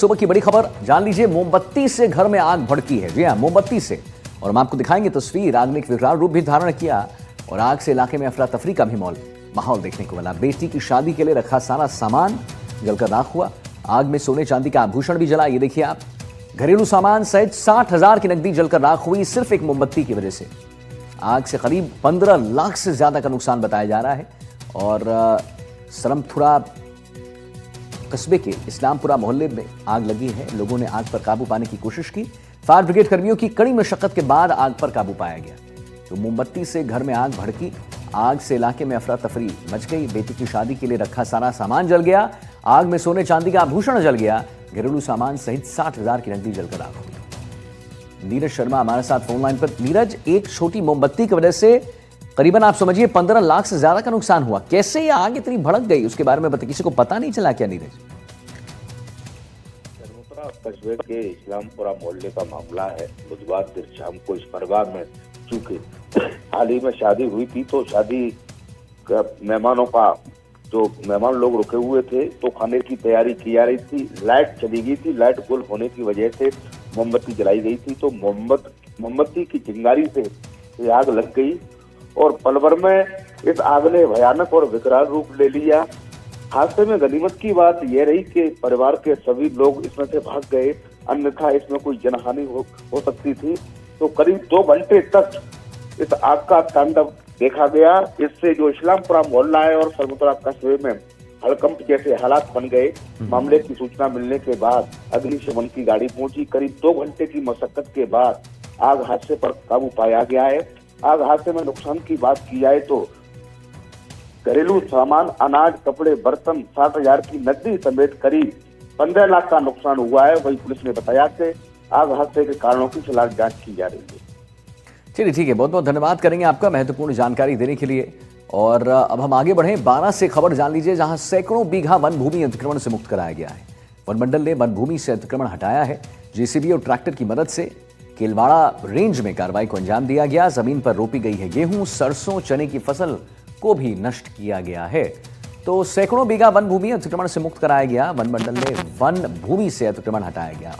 सुबह की बड़ी खबर जान लीजिए। मोमबत्ती से घर में आग भड़की है। जी हां, मोमबत्ती से। और हम आपको दिखाएंगे तस्वीर। आग ने एक विकराल रूप भी धारण किया और आग से इलाके में अफरा तफरी का भी माहौल देखने को मिला। बेटी की शादी के लिए रखा सारा सामान जलकर राख हुआ। आग में सोने चांदी का आभूषण भी जला। ये देखिए आप, घरेलू सामान सहित 60,000 की नकदी जलकर राख हुई सिर्फ एक मोमबत्ती की वजह से। आग से करीब 15 लाख से ज्यादा का नुकसान बताया जा रहा है। और सरमथुरा कस्बे के इस्लामपुरा मोहल्ले में आग लगी है। लोगों ने आग पर काबू पाने की कोशिश की। फायर ब्रिगेड कर्मियों की कड़ी मशक्कत के बाद आग पर काबू पाया गया। तो मोमबत्ती से घर में आग भड़की। आग से इलाके में अफरा तफरी मच गई। बेटी की शादी के लिए रखा सारा सामान जल गया। आग में सोने चांदी का आभूषण जल गया। घरेलू सामान सहित 60,000 की नकदी जलकर आग हुई। नीरज शर्मा हमारे साथ फोन लाइन पर। नीरज, एक छोटी मोमबत्ती की वजह से करीबन आप समझिए 15 लाख से ज्यादा का नुकसान हुआ। कैसे ये आग इतनी भड़क गई उसके बारे में बताइए। किसी को पता नहीं चला क्या नीरज? सरमथुरा कस्बे के इस्लामपुरा मोहल्ले का मामला है। बुधवार देर शाम को इस परिवार में चूंकि हाल ही में शादी हुई थी, तो शादी मेहमानों का जो मेहमान लोग रुके हुए थे, तो खाने की तैयारी की जा रही थी। लाइट चली गई थी। लाइट गुल होने की वजह से मोमबत्ती जलाई गई थी। तो मोमबत्ती की चिंगारी से ये आग लग गई और पल भर में इस आग ने भयानक और विकराल रूप ले लिया। हादसे में गनीमत की बात यह रही कि परिवार के सभी लोग इसमें से भाग गए, अन्यथा इसमें कोई जनहानि हो सकती थी। तो करीब 2 घंटे तक इस आग का तांडव देखा गया। इससे जो इस्लामपुरा मोहल्ला है और सरमथुरा कस्बे में हड़कंप जैसे हालात बन गए। मामले की सूचना मिलने के बाद अग्निशमन की गाड़ी पहुंची। करीब 2 घंटे की मशक्कत के बाद आग हादसे पर काबू पाया गया है। आग हादसे में नुकसान की बात की जाए तो घरेलू सामान, अनाज, कपड़े, बर्तन, 60,000 की नकदी समेत करीब 15 लाख का नुकसान हुआ है। वही पुलिस ने बताया कि आग हादसे के कारणों की फिलहाल जांच की जा रही है। चलिए ठीक है, बहुत बहुत धन्यवाद करेंगे आपका महत्वपूर्ण जानकारी देने के लिए। और अब हम आगे बढ़ें। 12 से खबर जान लीजिए, जहां सैकड़ों बीघा वन भूमि अतिक्रमण से मुक्त कराया गया है। वन मंडल ने वन भूमि से अतिक्रमण हटाया है। जेसीबी और ट्रैक्टर की मदद से केलवाड़ा रेंज में कार्रवाई को अंजाम दिया गया। जमीन पर रोपी गई है गेहूं, सरसों, चने की फसल को भी नष्ट किया गया है। तो सैकड़ों बीघा वन भूमि अतिक्रमण से मुक्त कराया गया। वन मंडल ने वन भूमि से अतिक्रमण हटाया गया।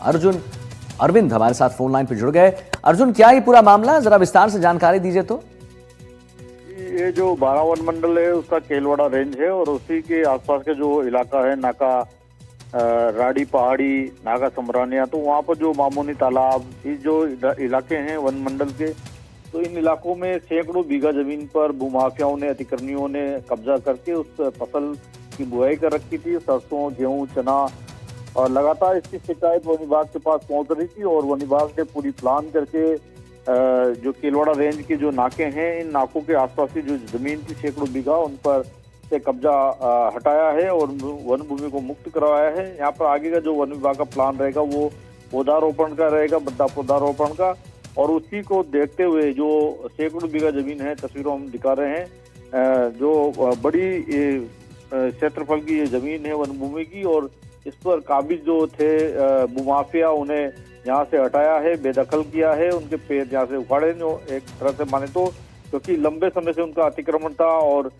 अरविंद हमारे साथ फोन लाइन पर जुड़ गए। अर्जुन, क्या ये पूरा मामला, जरा विस्तार से जानकारी दीजिए। तो ये जो 12 वन मंडल है उसका केलवाड़ा रेंज है और उसी के आसपास के जो इलाका है, नाका राड़ी पहाड़ी, नागा समरानिया, तो वहाँ पर जो मामूनी तालाब, ये जो इलाके हैं वन मंडल के, तो इन इलाकों में सैकड़ों बीघा जमीन पर भूमाफियाओं ने, अतिक्रमणियों ने कब्जा करके उस फसल की बुआई कर रखी थी, सरसों, गेहूं, चना। और लगातार इसकी शिकायत वन विभाग के पास पहुंच रही थी और वन विभाग ने पूरी प्लान करके जो केलवाड़ा रेंज के जो नाके हैं, इन नाकों के आसपास की जो जमीन थी सैकड़ों बीघा, उन पर से कब्जा हटाया है और वन भूमि को मुक्त करवाया है। यहाँ पर आगे का जो वन विभाग का प्लान रहेगा वो पौधारोपण का रहेगा, बड्डा पौधारोपण का। और उसी को देखते हुए जो सैकड़ों बीघा जमीन है, तस्वीरों हम दिखा रहे हैं, जो बड़ी क्षेत्रफल की ये जमीन है वन भूमि की, और इस पर काबिज जो थे भूमाफिया, उन्हें यहाँ से हटाया है, बेदखल किया है, उनके पेड़ यहाँ से उखाड़े जो एक तरह से माने तो, क्योंकि लंबे समय से उनका अतिक्रमण था। और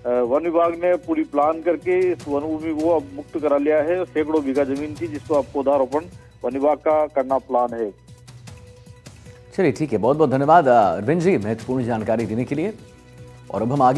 वन विभाग ने पूरी प्लान करके इस वन भूमि को अब मुक्त करा लिया है। सैकड़ों बीघा जमीन की, जिसको अब पौधारोपण वन विभाग का करना प्लान है। चलिए ठीक है, बहुत बहुत धन्यवाद अरविंद जी महत्वपूर्ण जानकारी देने के लिए। और अब हम आगे